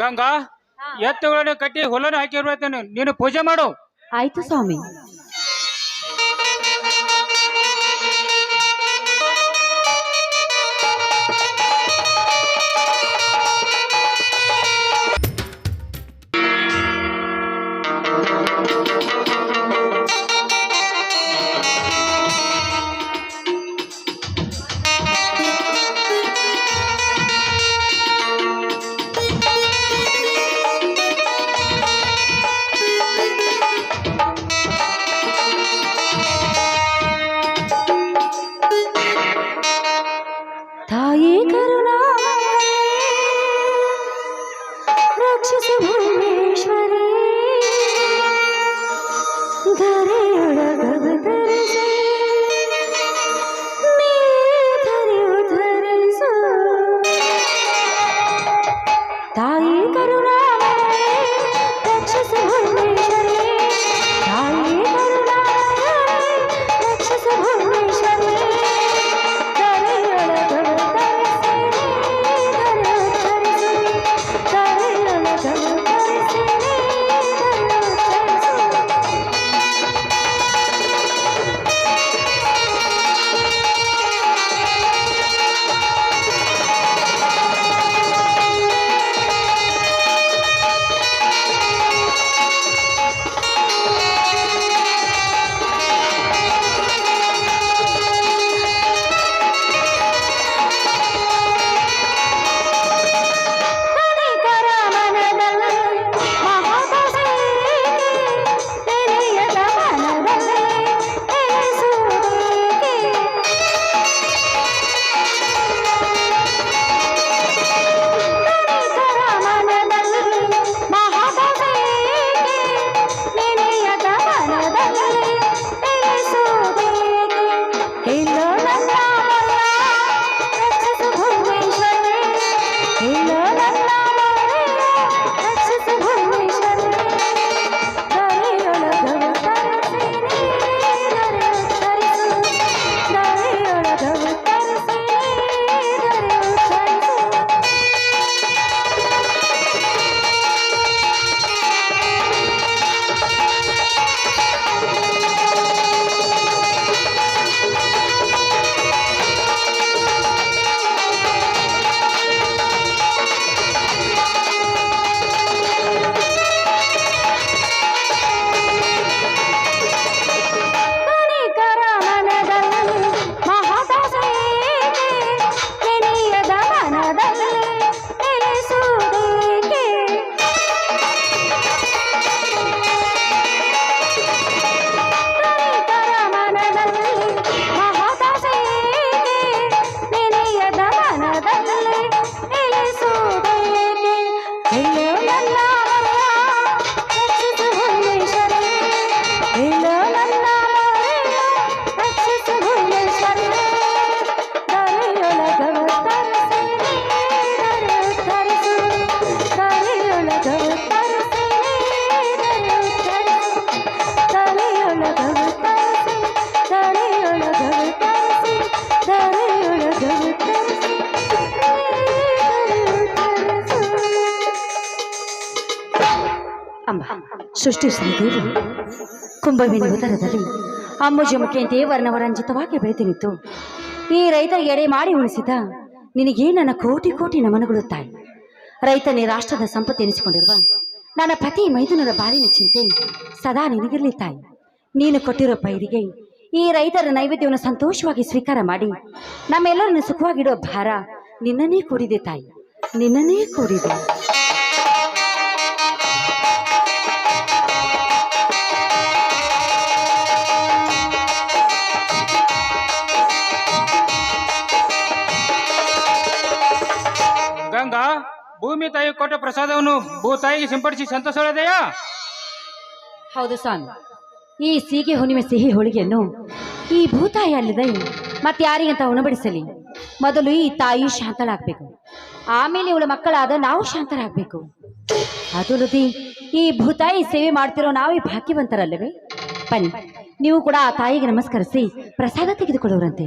ಗಂಗಾ ಎತ್ತುಗಳನ್ನು ಕಟ್ಟಿ ಹುಲ್ಲನ್ನು ಹಾಕಿರ್ಬೇಕೇನು ನೀನು ಪೂಜೆ ಮಾಡು. ಆಯ್ತು ಸ್ವಾಮಿ. ತಾಯಿ ಕರುಣಾ ರಾಕ್ಷಸ ಭುವನೇಶ್ವರಿ ಧರೆಯೊಳಗವತರಿಸಿ ನೀ ಧರೆಯುಧರಿಸು. ತಾಯಿ ಕರುಣಾ ರಾಕ್ಷಸ ಭುವನೇಶ್ವರಿ ತಾಯಿ ಕರುಣಾ ರಾಕ್ಷಸ ಭುವನೇಶ್ವರಿ ಸೃಷ್ಟಿ ಶ್ರೀದೇವಿ ಕುಂಭವಿನ ಉದರದಲ್ಲಿ ಅಮ್ಮುಜಮುಖಿಯಂತೆ ವರ್ಣವರಂಜಿತವಾಗಿ ಬೆಳೆದು ನಿಂತು ಈ ರೈತರಿಗೆ ಎಡೆ ಮಾಡಿ ಉಳಿಸಿದ ನಿನಗೆ ನನ್ನ ಕೋಟಿ ಕೋಟಿ ನಮನಗಳು ತಾಯಿ. ರೈತನೇ ರಾಷ್ಟ್ರದ ಸಂಪತ್ತು ಎನಿಸಿಕೊಂಡಿರುವ ನನ್ನ ಪತಿ ಮೈದುನರ ಬಾಳಿನ ಚಿಂತೆ ಸದಾ ನಿನಗಿರಲಿ ತಾಯಿ. ನೀನು ಕೊಟ್ಟಿರೋ ಪೈರಿಗೆ ಈ ರೈತರ ನೈವೇದ್ಯವನ್ನು ಸಂತೋಷವಾಗಿ ಸ್ವೀಕಾರ ಮಾಡಿ ನಮ್ಮೆಲ್ಲರನ್ನು ಸುಖವಾಗಿಡುವ ಭಾರ ನಿನ್ನನ್ನೇ ಕೂಡಿದೆ ತಾಯಿ, ನಿನ್ನನ್ನೇ ಕೂಡಿದೆ. ಗಂಗಾ, ಭೂಮಿ ತಾಯಿ ಕೊಟ್ಟ ಪ್ರಸಾದವನ್ನು ಭೂತಾಯಿಗೆ ಸಿಂಪಡಿಸಿ ಸಂತೋಷದೆಯಾ? ಹೌದು ಸ್ವಾಮಿ. ಈ ಸೀಗೆ ಹುಣ್ಣಿಮೆ ಸಿಹಿ ಹೋಳಿಗೆಯನ್ನು ಈ ಭೂತಾಯಿ ಅಲ್ಲದೆ ಮತ್ತೆ ಯಾರಿಗಂತ ಉಣಬಡಿಸಲಿ. ಮೊದಲು ಈ ತಾಯಿ ಶಾಂತಳಾಗಬೇಕು, ಆಮೇಲೆ ಇವಳ ಮಕ್ಕಳಾದ ನಾವು ಶಾಂತರಾಗಬೇಕು. ಅದಲ್ಲದೆ ಈ ಭೂತಾಯಿ ಸೇವೆ ಮಾಡ್ತಿರೋ ನಾವೇ ಭಾಗ್ಯವಂತರಲ್ಲವೇ? ಬನ್ನಿ, ನೀವು ಕೂಡ ಆ ತಾಯಿಗೆ ನಮಸ್ಕರಿಸಿ ಪ್ರಸಾದ ತೆಗೆದುಕೊಳ್ಳುವರಂತೆ.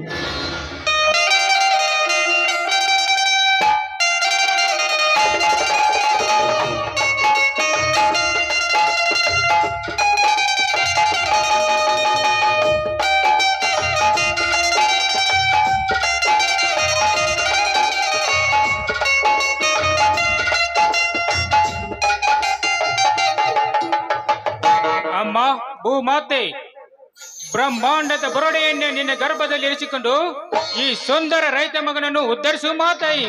ಭೂಮಾತೆ ಬ್ರಹ್ಮಾಂಡದ ಬುರುಡೆಯನ್ನೇ ನಿನ್ನ ಗರ್ಭದಲ್ಲಿ ಇರಿಸಿಕೊಂಡು ಈ ಸುಂದರ ರೈತ ಮಗನನ್ನು ಉದ್ಧರಿಸುವ ಮಾತಾಯಿ,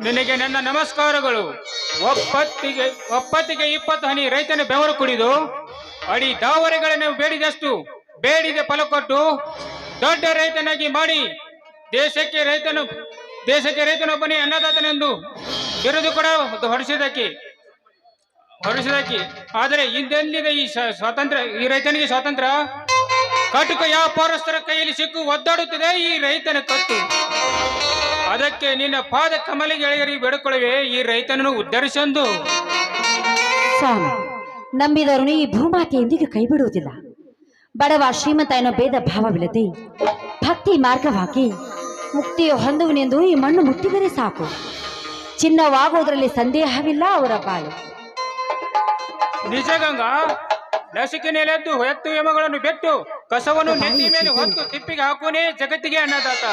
ನಿನಗೆ ನನ್ನ ನಮಸ್ಕಾರಗಳು. ಒಪ್ಪತ್ತಿಗೆ 20 ಹನಿ ರೈತನ ಬೆವರು ಕುಡಿದು ಅಡಿ ದಾವರೆಗಳನ್ನು ಬೇಡಿದ ಫಲ ಕೊಟ್ಟು ದೊಡ್ಡ ರೈತನಾಗಿ ಮಾಡಿ ದೇಶಕ್ಕೆ ರೈತನೊಬ್ಬನೇ ಅನ್ನದಾತನೆಂದು ಬಿರುದು ಕೂಡ ಹೊರಡಿಸಿದಕ್ಕೆ. ಆದರೆ ಹಿಂದೆಲ್ಲಿದೆ ಈ ಸ್ವಾತಂತ್ರ್ಯ? ಈ ರೈತನಿಗೆ ಸ್ವಾತಂತ್ರ್ಯ ಕಟುಕ ವ್ಯಾಪಾರಸ್ಥರ ಕೈಯಲ್ಲಿ ಸಿಕ್ಕು ಒದ್ದಾಡುತ್ತಿದೆ ಈ ರೈತನ ಕತ್ತು. ಅದಕ್ಕೆ ನಿನ್ನ ಪಾದ ಕಮಲಿಗೆ ಎಳೆಯರಿ ಬೇಡಿಕೊಳ್ಳುವೆ, ಈ ರೈತನನ್ನು ಉದ್ಧರಿಸೆಂದು. ಸ್ವಾಮಿ, ನಂಬಿದವರನ್ನು ಈ ಭೂಮಾತೆ ಎಂದಿಗೂ ಕೈ ಬಿಡುವುದಿಲ್ಲ. ಬಡವ ಶ್ರೀಮಂತ ಎನ್ನೋ ಭೇದ ಭಾವವಿಲ್ಲದೆ ಭಕ್ತಿ ಮಾರ್ಗವಾಗಿ ಮುಕ್ತಿಯ ಹೊಂದುವನೆಂದು ಈ ಮಣ್ಣು ಮುಟ್ಟಿದರೆ ಸಾಕು. ಚಿನ್ನವಾಗುವುದರಲ್ಲಿ ಸಂದೇಹವಿಲ್ಲ ಅವರ ಬಾಳು. ನಿಜ ಗಂಗಾ, ನಸಿಕಿನೆಲೆದ್ದು ಎತ್ತು ಯಮಗಳನ್ನು ಬೆಟ್ಟು ಕಸವನ್ನು ನೆತ್ತಿ ಮೇಲೆ ಹೊತ್ತು ತಿಪ್ಪಿಗೆ ಹಾಕುವನೇ ಜಗತ್ತಿಗೆ ಅನ್ನದಾತ.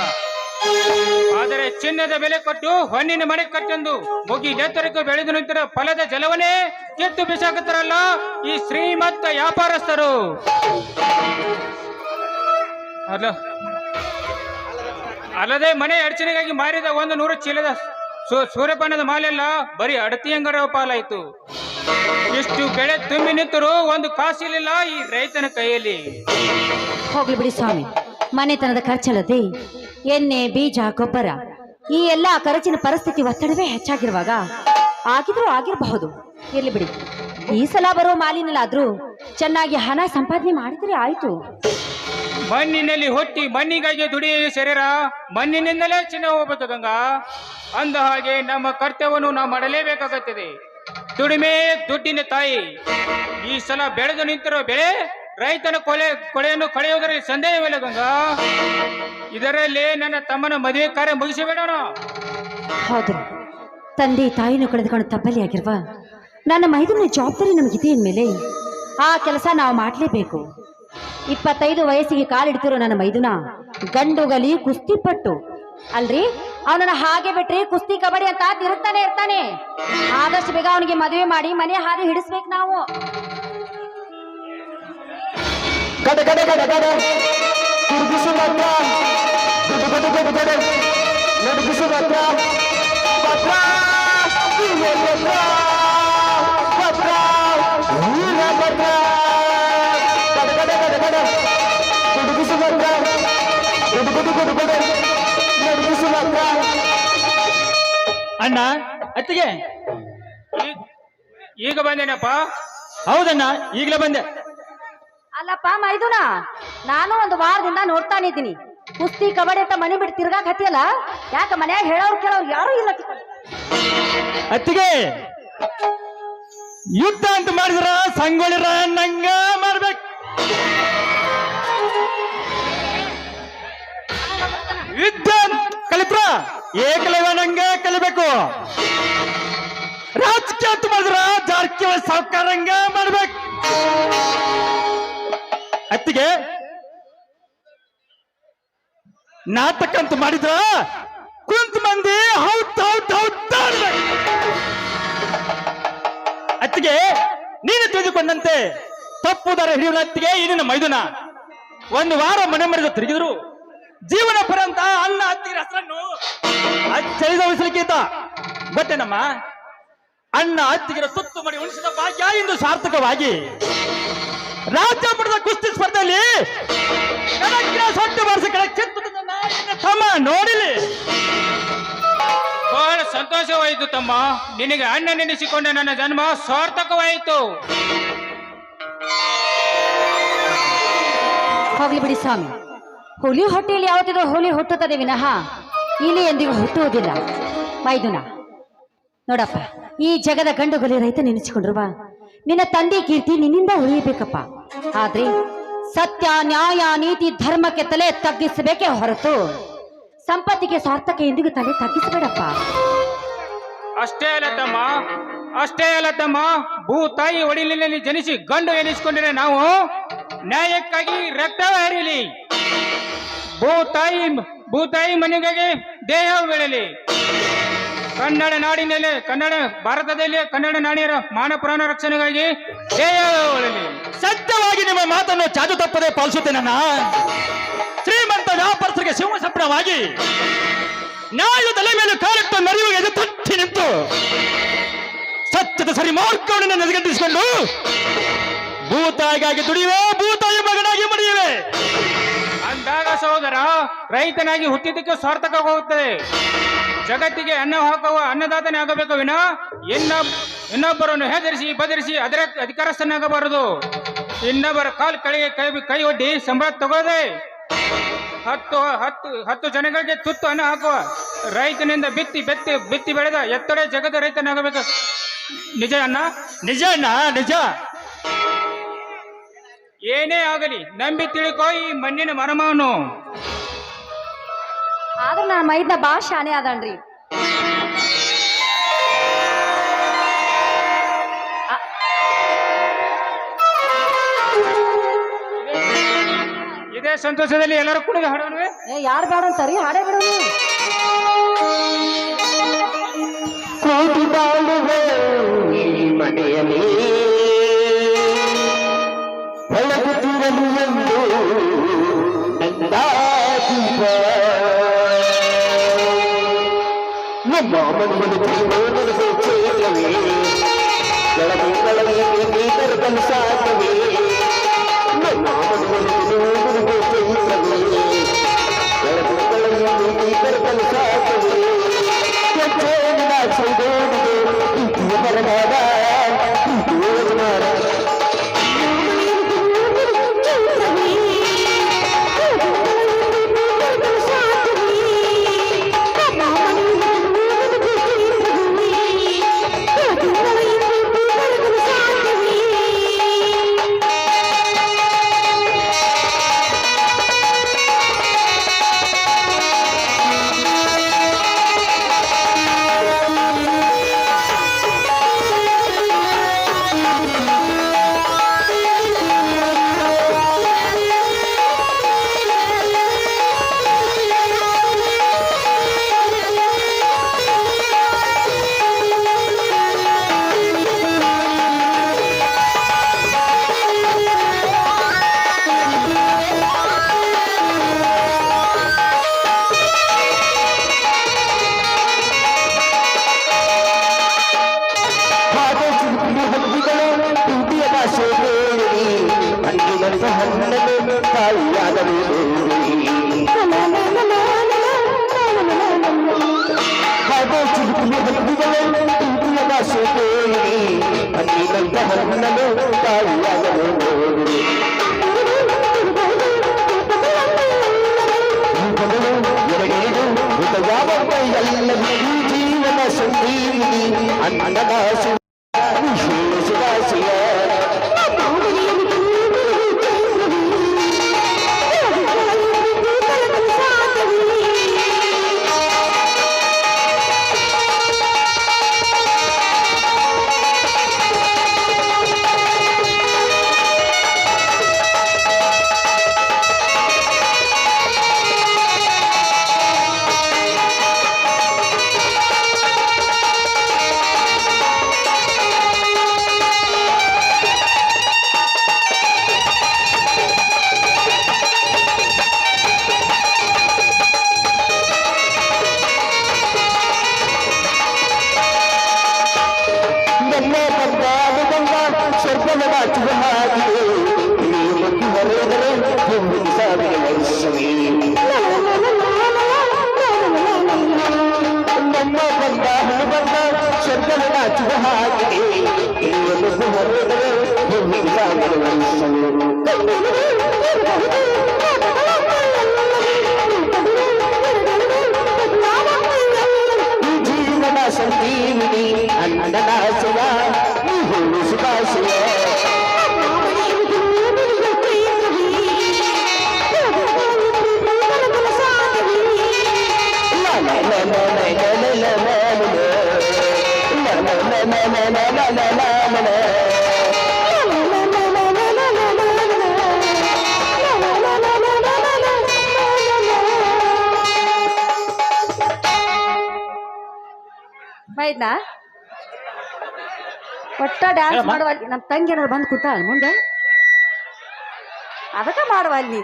ಆದರೆ ಚಿನ್ನದ ಬೆಲೆ ಕೊಟ್ಟು ಹೊನ್ನಿನ ಮನೆ ಕಟ್ಟೆಂದು ಮುಗಿ ನೇತರಕ್ಕೆ ಬೆಳೆದು ನಿಂತಿರ ಫಲದ ಜಲವನ್ನೇ ಕಿತ್ತು ಬಿಸಾಕುತ್ತಾರಲ್ಲ ಈ ಶ್ರೀಮಂತ ವ್ಯಾಪಾರಸ್ಥರು. ಅಲ್ಲದೆ ಮನೆ ಅಡಚಣೆಗಾಗಿ ಮಾರಿದ 100 ಚೀಲದ ಸೂರ್ಯಪಾನದ ಮಾಲೆಲ್ಲ ಬರೀ ಅಡತಿ ಅಂಗರ ಪಾಲಾಯಿತು. ಇಷ್ಟು ಬೆಳೆ ತುಂಬಿ ನಿಂತರೂ ಒಂದು ಕಾಸಿಲ್ಲ ಈ ರೈತನ ಕೈಯಲ್ಲಿ. ಹೋಗ್ಲಿ ಬಿಡಿ ಸ್ವಾಮಿ, ಮನೆತನದ ಖರ್ಚಲ್ಲದೆ ಎಣ್ಣೆ, ಬೀಜ, ಗೊಬ್ಬರ ಈ ಎಲ್ಲ ಖರ್ಚಿನ ಪರಿಸ್ಥಿತಿ ಒತ್ತಡವೇ ಹೆಚ್ಚಾಗಿರುವಾಗ ಆಗಿರಬಹುದು. ಇರ್ಲಿ ಬಿಡಿ, ಈ ಸಲ ಬರೋ ಮಾಲಿನಲ್ಲಾದ್ರೂ ಚೆನ್ನಾಗಿ ಹಣ ಸಂಪಾದನೆ ಮಾಡಿದ್ರೆ ಆಯ್ತು. ಮಣ್ಣಿನಲ್ಲಿ ಹುಟ್ಟಿ ಮಣ್ಣಿಗಾಗಿ ದುಡಿಯುವ ಶರೀರ ಮಣ್ಣಿನಿಂದಲೇ ಚಿನ್ನ ಹೋಗ್ಬೇಕು ಗಂಗಾ. ಅಂದ ಹಾಗೆ ನಮ್ಮ ಕರ್ತವ್ಯವನ್ನು ನಾವು ಮಾಡಲೇಬೇಕಾಗುತ್ತದೆ. ದುಡಿಮೆ ದುಡ್ಡಿನ ತಾಯಿ. ಈ ಸಲ ಬೆಳೆದು ನಿಂತಿರೋ ಬೆಳೆ ರೈತನ ಕೊಳೆಯನ್ನು ಕಳೆಯುವುದರಲ್ಲಿ ಸಂದೇಹವಿಲ್ಲ ಗಂಗಾ. ಇದರಲ್ಲಿ ನನ್ನ ತಮ್ಮನ ಮದುವೆ ಕಾರ್ಯ ಮುಗಿಸಿಬಿಡೋಣ. ಹೌದು, ತಂದೆ ತಾಯಿನ ಕಳೆದುಕೊಂಡು ತಬ್ಬಲಿಯಾಗಿರುವ ನನ್ನ ಮೈದನ ಜವಾಬ್ದಾರಿ ನಮಗಿದೆ ಅಂದಮೇಲೆ ಆ ಕೆಲಸ ನಾವು ಮಾಡಲೇಬೇಕು. 25 ವಯಸ್ಸಿಗೆ ಕಾಲಿಡ್ತಿರೋ ನನ್ನ ಮೈದುನ ಗಂಡುಗಲಿ ಕುಸ್ತಿ ಪಟ್ಟು ಅಲ್ರಿ, ಅವನನ್ನ ಹಾಗೆ ಬಿಟ್ರಿ ಕುಸ್ತಿ ಕಬಡ್ಡಿ ಅಂತ ತಿರುಗ್ತಾನೆ ಇರ್ತಾನೆ. ಆದಷ್ಟು ಬೇಗ ಅವನಿಗೆ ಮದುವೆ ಮಾಡಿ ಮನೆ ಹಾದಿ ಹಿಡಿಸ್ಬೇಕು ನಾವು. ಅಣ್ಣ, ಅತ್ತಿಗೆ ಈಗ ಬಂದೇನಪ್ಪ? ಹೌದಣ್ಣ, ಈಗಲೇ ಬಂದೆ. ಅಲ್ಲಪ್ಪ ಮೈದುನ, ನಾನು ಒಂದು ವಾರದಿಂದ ನೋಡ್ತಾನಿದ್ದೀನಿ. ಕುಸ್ತಿ ಕಬಡ್ಡಿ ಅಂತ ಮನೆ ಬಿಟ್ಟು ತಿರ್ಗಾಕ್ ಹತ್ತಿಯಲ್ಲ, ಯಾಕ ಮನ್ಯಾಗ ಹೇಳೋರು ಕೇಳೋರು ಯಾರು ಇಲ್ಲ? ಅತ್ತಿಗೆ, ಯುದ್ಧ ಅಂತ ಮಾಡಿದ್ರ ಸಂಗೊಳ್ಳಿರ ನಂಗ ಮಾಡ್ಬೇಕು. ಯುದ್ಧ ಕಲಿತ್ರ ಏಕಲವ್ಯನಂಗ ಕಲಿಬೇಕು. ರಾಜಕೀಯ ಅಂತ ಮಾಡಿದ್ರ ಜಾರಕಿಹೊಳಿ ಸಾವ್ಕಾರಂಗ ಮಾಡ್ಬೇಕು. ಅತ್ತಿಗೆ, ನಾಟಕ ಅಂತ ಮಾಡಿದ್ರ ಕುಂತ ಮಂದಿ ಹೌದ್ ಹೌದ್ ಹೌದ್ ಅನ್ಬೇಕು. ಅತ್ತಿಗೆ, ನೀನು ತಿಳಿದುಕೊಂಡಂತೆ ತಪ್ಪುದಾರ ಹಿಡಿಯುವ ಅತ್ತಿಗೆ ಈ ನಿನ್ನ ಮೈದುನ 1 ವಾರ ಮನೆ ಮರೆದು ತಿರುಗಿದ್ರು ಜೀವನ ಪರಂತ ಅನ್ನ ಅತ್ತಿಗೆ ಹೆಸರನ್ನು ಅಚ್ಚಳಿದ ಉಳಿಸಲಿಕ್ಕಿಂತ ಗೊತ್ತೇನಮ್ಮ. ಅಣ್ಣ ಅತ್ತಿಗೆರ ತುತ್ತು ಮಾಡಿ ಉಳಿಸಿದ ಭಾಗ್ಯ ಇಂದು ಸಾರ್ಥಕವಾಗಿ ರಾಜ್ಯ ಮಟ್ಟದ ಕುಸ್ತಿ ಸ್ಪರ್ಧೆಯಲ್ಲಿ ಸೊಟ್ಟು ಬಾರಿಸಿ ತಮ್ಮ ನೋಡಿಲಿ. ಬಹಳ ಸಂತೋಷವಾಯಿತು ತಮ್ಮ. ನಿನಗೆ ಅಣ್ಣ ನೆನೆಸಿಕೊಂಡ ನನ್ನ ಜನ್ಮ ಸಾರ್ಥಕವಾಯಿತು. ಹೋಗ್ಲಿ ಬಿಡಿ ಸ್ವಾಮಿ, ಹುಲಿ ಹೊಟ್ಟೆಯಲ್ಲಿ ಯಾವತ್ತಿದ್ರೂ ಹುಲಿ ಹುಟ್ಟುತ್ತದೆ ವಿನಃ ಇಲ್ಲಿ ಎಂದಿಗೂ ಹುಟ್ಟುವುದಿಲ್ಲ. ಮೈದುನ ನೋಡಪ್ಪ, ಈ ಜಗದ ಗಂಡುಗಲಿ ರೈತ ನೆನೆಸಿಕೊಂಡಿರುವ ನಿನ್ನ ತಂದೆ ಕೀರ್ತಿ ನಿನ್ನಿಂದ ಉಳಿಯಬೇಕಪ್ಪ. ಆದ್ರೆ ಸತ್ಯ, ನ್ಯಾಯ, ನೀತಿ, ಧರ್ಮಕ್ಕೆ ತಲೆ ತಗ್ಗಿಸಬೇಕೇ ಹೊರತು ಸಂಪತ್ತಿಗೆ ಸಾರ್ಥಕ ಎಂದಿಗೂ ತಲೆ ತಗ್ಗಿಸಬೇಡಪ್ಪ. ಅಷ್ಟೇ ಅಲ್ಲ ತಮ್ಮ, ಭೂತಾಯಿ ಒಡಿಲಿನಲ್ಲಿ ಜನಿಸಿ ಗಂಡು ಎನಿಸಿಕೊಂಡಿರೋ ನಾವು ನ್ಯಾಯಕ್ಕಾಗಿ ರಕ್ತ ಹರಿಯಲಿ. ಭೂತಾಯಿ ಮನೆಗಾಗಿ ದೇಹ ಬೆಳಲಿ. ಕನ್ನಡ ನಾಡಿನಲ್ಲಿ ಭಾರತದಲ್ಲಿ ಕನ್ನಡ ನಾಡಿನ ಮಾನ ಪ್ರಾಣ ರಕ್ಷಣೆಗಾಗಿ ಜಯವಾಗಲಿ. ಸತ್ಯವಾಗಿ ನಿಮ್ಮ ಮಾತನ್ನು ಚಾಚು ತಪ್ಪದೆ ಪಾಲಿಸುತ್ತೇನಣ್ಣ. ಶ್ರೀಮಂತ ವ್ಯಾಪಾರಸ್ಥರಿಗೆ ಸಿಂಹಸಪ್ನವಾಗಿ ನ್ಯಾಯ ತಲೆ ಮೇಲೆ ಕಾಲಿಟ್ಟು ಮೆರೆಯುವ ತಟ್ಟಿ ನಿಂತು ಸತ್ಯದ ಸರಿ ಮಾರ್ಗವನ್ನು ನೆಲೆಗಟ್ಟಿಸಿಕೊಂಡು ಭೂತಾಯಿಗಾಗಿ ದುಡಿಯುವೆ, ಭೂತಾಯಿ ಮಗನಾಗಿ ಮಡಿಯುವೆ. ಅಂದಾಗ ಸಹೋದರ, ರೈತನಾಗಿ ಹುಟ್ಟಿದ್ದಕ್ಕೆ ಸಾರ್ಥಕ ಹೋಗುತ್ತದೆ. ಜಗತ್ತಿಗೆ ಅನ್ನ ಹಾಕುವ ಅನ್ನದಾತನೇ ಆಗಬೇಕು ವಿನ ಇನ್ನೊಬ್ಬರನ್ನು ಹೆದರಿಸಿ ಬದರಿಸಿ ಅದರ ಅಧಿಕಾರಸ್ಥನಾಗಬಾರದು. ಇನ್ನೊಬ್ಬರ ಕಾಲ್ ಕೆಳಗೆ ಕೈ ಒಡ್ಡಿ ಸಂಬಳ ತಗೋದೆ ಹತ್ತು ಜನಗಳಿಗೆ ತುತ್ತು ಅನ್ನ ಹಾಕುವ ರೈತನಿಂದ ಬಿತ್ತಿ ಬೆಳೆದ ಎತ್ತಡೆ ಜಗದ ರೈತನಾಗಬೇಕು. ನಿಜ ಅಣ್ಣ, ನಿಜ ಅಣ್ಣ, ನಿಜ. ಏನೇ ಆಗಲಿ ನಂಬಿ ತಿಳ್ಕೋ ಈ ಮಣ್ಣಿನ ಮರ್ಮವನ್ನು. ಆದ್ರೂ ನನ್ನ ಮೈದ್ನ ಭಾಳ ಶಾನೆ ಅದನ್ರಿ. ಇದೇ ಸಂತೋಷದಲ್ಲಿ ಎಲ್ಲರೂ ಕುಣಿದು ಹಾಡೋಣವೇ? ಯಾರು ಬೇಡ ಅಂತಾರಿ, ಹಾಡೇ ಬಿಡೋಣ. ಕೋಟಿ ಬಾಳುವೆ ಈ ಮನೆಯಲ್ಲಿ ಬೆಳಗುತ್ತಿರಲು ಎಂದು ನಂದಾದೀಪ ನಮ್ಮ ಮನೆಯಲ್ಲಿ ಚೇತವೇ ಬೆಳಗ್ಗೆ ಬೆಳಗ್ಗೆ ಸಾಧ್ಯವೇ ನಮ್ಮ ಮನೆಯಲ್ಲಿ ಚೈತ್ರವೇ ಬೆಳಗ್ಗೆ ಬೆಳಗ್ಗೆ ಸಾಧ್ಯವೇ ಜೀವನ ಸಂಜೀವಿನಿ ಅನ್ನದಾಸು ಜೀವನ ಸಂಜೀವಿನಿ ಅನ್ನದಾಸವ ಸುಭಾಷಿಯ la ಮೈದ್ನಾ ಒಟ್ಟ ಡ್ಯಾನ್ಸ್ ಹೇಳಮ್ಮ. ಮಾಡುವ ನಮ್ಮ ತಂಗಿ ಏನಾರು ಬಂದು ಕೂತಾಳ ಮುಂದೆ ಅದಕ್ಕ ಮಾಡುವ ಅಲ್ಲಿ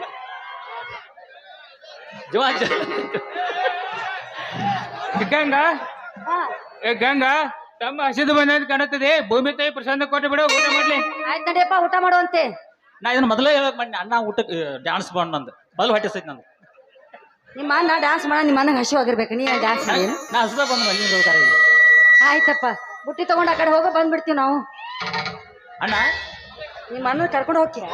ಗಂಗಾ ಗಂಗಾ ತಮ್ಮ ಹಸಿದು ಬಂದ ಕಾಣುತ್ತದೆ ಭೂಮಿ ತಾಯಿ ಪ್ರಸಾದ ಕೊಟ್ಟು ಬಿಡು ಊಟ ಮಾಡ್ಲಿ. ಆಯ್ತು ನಡಿಯಪ್ಪ ಊಟ ಮಾಡುವಂತೆ. ನಾ ಇದನ್ನ ಮೊದಲೇ ಹೇಳಕ್ ಮಾಡಿ ಅನ್ನ ಊಟಕ್ಕೆ ಡ್ಯಾನ್ಸ್ ಮಾಡಿ ನಂದು ಮೊದಲು ಹೊಟ್ಟೆ ಸೈತ್ ನಂದು. ನಿಮ್ಮ ಅಣ್ಣ ಡ್ಯಾನ್ಸ್ ಮಾಡ ನಿಮ್ಮ ಅಣ್ಣಗೆ ಹಸಿವಾಗಿರ್ಬೇಕು ನೀ ಡ್ಯಾನ್ಸ್ ಏನು ನಾ ಹಸದ ಬಂದು ಮಲ್ಲಿ ಆಯ್ತಪ್ಪ ಬುಟ್ಟಿ ತಗೊಂಡು ಆ ಕಡೆ ಹೋಗೋ ಬಂದ್ಬಿಡ್ತೀವಿ ನಾವು. ಅಣ್ಣ ನಿಮ್ಮ ಅಣ್ಣ ಕರ್ಕೊಂಡು ಹೋಗ್ತೀರಾ?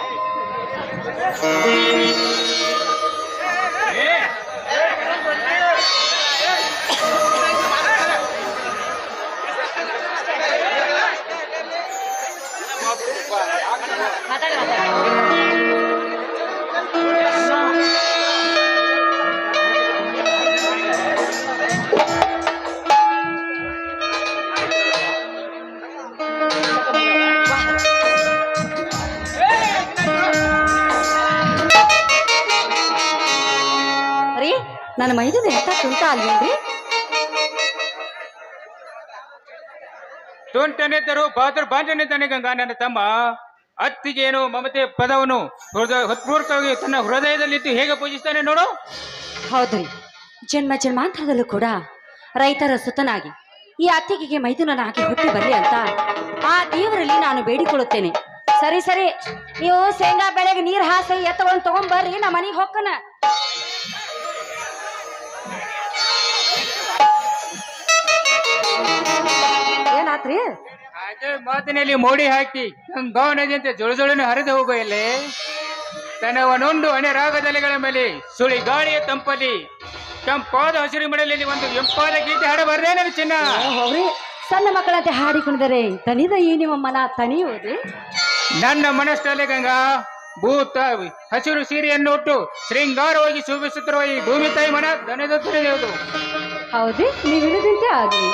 ರೀ ನನ್ನ ಮೈದನ ಎಂತ ಕುಂತ ಅಲ್ವೇನ್ರಿ? ತುಂಟನೆ ತರು ಬಾದ್ರ ಬಾಂಜನೆ ತಾನೆ ಗಂಗಾ ನನ್ನ ತಮ್ಮ ಅತ್ತಿಗೇನು ಮಮತೆ ಪದವನ್ನು ಹೃತ್ಪೂರ್ವಕವಾಗಿ ತನ್ನ ಹೃದಯದಲ್ಲಿದ್ದು ಹೇಗೆ ಪೂಜಿಸ್ತಾನೆ ನೋಡು. ಹೌದ್ರಿ, ಜನ್ಮ ಜನ್ಮಾಂತರದಲ್ಲೂ ಕೂಡ ರೈತರ ಸುತನಾಗಿ ಈ ಅತ್ತಿಗೆಗೆ ಮೈದುನನಾಗಿ ಹುಟ್ಟಿ ಬರಲಿ ಅಂತ ಆ ದೇವರಲ್ಲಿ ನಾನು ಬೇಡಿಕೊಳ್ಳುತ್ತೇನೆ. ಸರಿ ಸರಿ, ನೀವು ಶೇಂಗಾ ಬೆಳೆಗೆ ನೀರು ಹಾಸಿ ಎತ್ತಗೊಂಡು ತಗೊಂಡ್ಬರ್ರಿ, ನಾ ಮನೆಗೆ ಹೋಗ್ಕನ. ಏನಾತ್ರಿ? ಅದೇ ಮಾತಿನಲ್ಲಿ ಮೋಡಿ ಹಾಕಿ ಗಂಗಾ ನದಿಯಂತೆ ಜೊಳಜೊಳನೆ ಹರಿದು ಹೋಗೋ ಎಲ್ಲಿ ತನವನೊಂದು ಅಣೆ ರಾಗದಲೆಗಳ ಮೇಲೆ ಸುಳಿ ಗಾಳಿಯ ತಂಪಲ್ಲಿ ತಂಪಾದ ಹಸಿರು ಮಡಲಲ್ಲಿ ಒಂದು ಎಂಪಾದ ಗೀತೆ ಹಾಡಬಾರ್ದೇ ನನ್ನ ಚಿನ್ನ. ಹೋಗ್ರಿ, ಸಣ್ಣ ಮಕ್ಕಳಂತೆ ಹಾಡಿಕೊಂಡಿದ್ದಾರೆ ತನಿದ ಈ ನಿಮ್ಮ ಮನ ತಣಿಯುವುದೇ? ನನ್ನ ಮನಸ್ಸಲ್ಲೇ ಗಂಗಾ ಭೂತ ಹಸಿರು ಸೀರೆಯನ್ನು ಉಟ್ಟು ಶೃಂಗಾರವಾಗಿ ಶೋಭಿಸುತ್ತಿರುವ ಈ ಭೂಮಿ ತಾಯಿ ಮನ ದನದ ತಿಳಿಯುವುದು. ಹೌದೇ, ನೀವು ಇಳಿದಂತೆ ಆಗ್ಲಿ.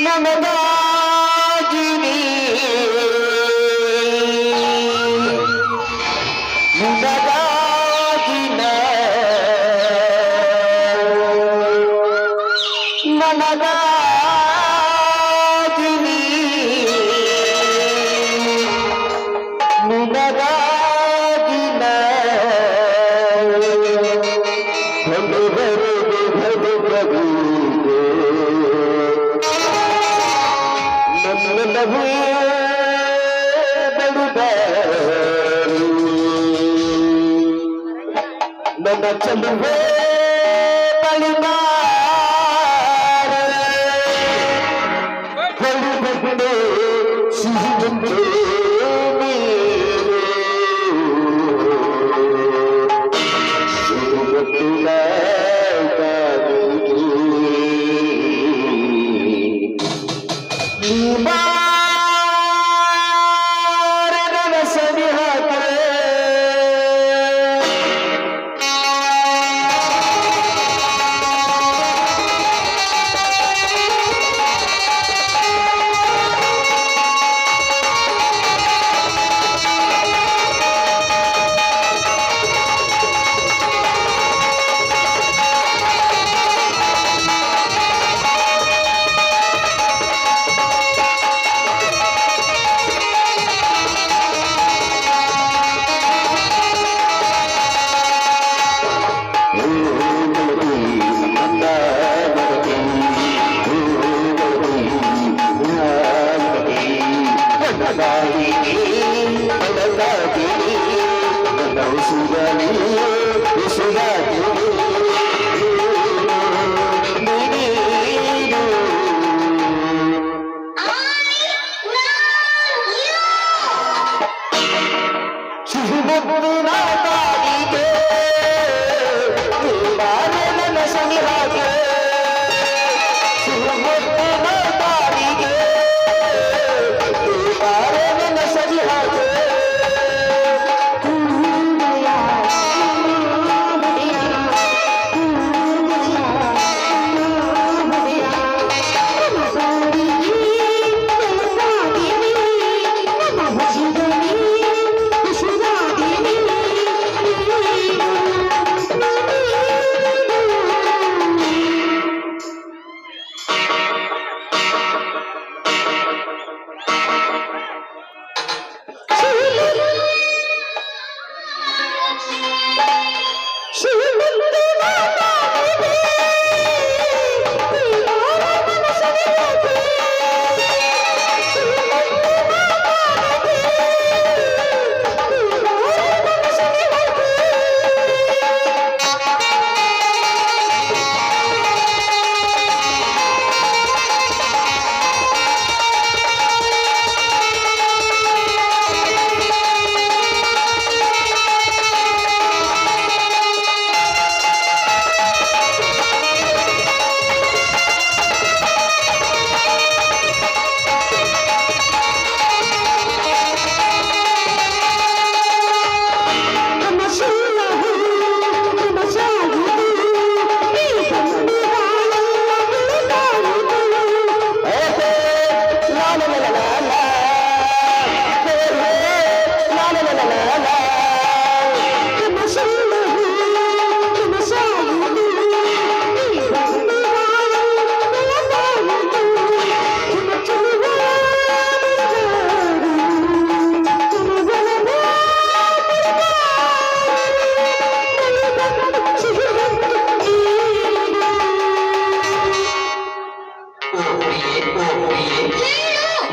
ನನಗಾಗಿ ನಿನಗಾಗಿ ನನಗಾಗಿ ನಿನಗಾಗಿ ನನ್ನ ಚೆಲುವೆ ಬಳಿಬಾರ ಬಳಿಬಂದೆ ಸಿಹಿಬಂದೆ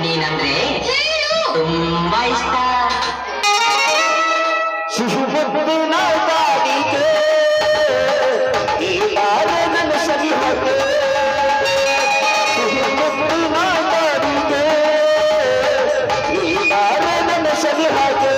ನೀನಂದ್ರೆ ತುಂಬಾ ಇಷ್ಟ. ಶಿಶುಬುದ್ಧಿನ ದಾರಿಗೆ ಈ ಬಾರೆ ನನ್ನ ಸರಿ ಹಾಗೆ ಶಿಶುಬುದ್ಧಿನ ದಾರಿಗೆ ಈ ಬಾರೆ ನನ್ನ ಸರಿ ಹಾಗೆ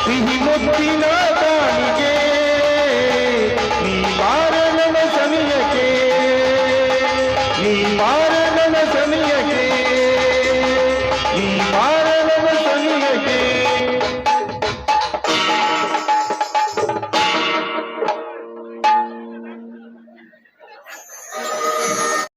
ಸಿಹಿ ಮುತ್ತಿನ ಕಾಣಿಗೆ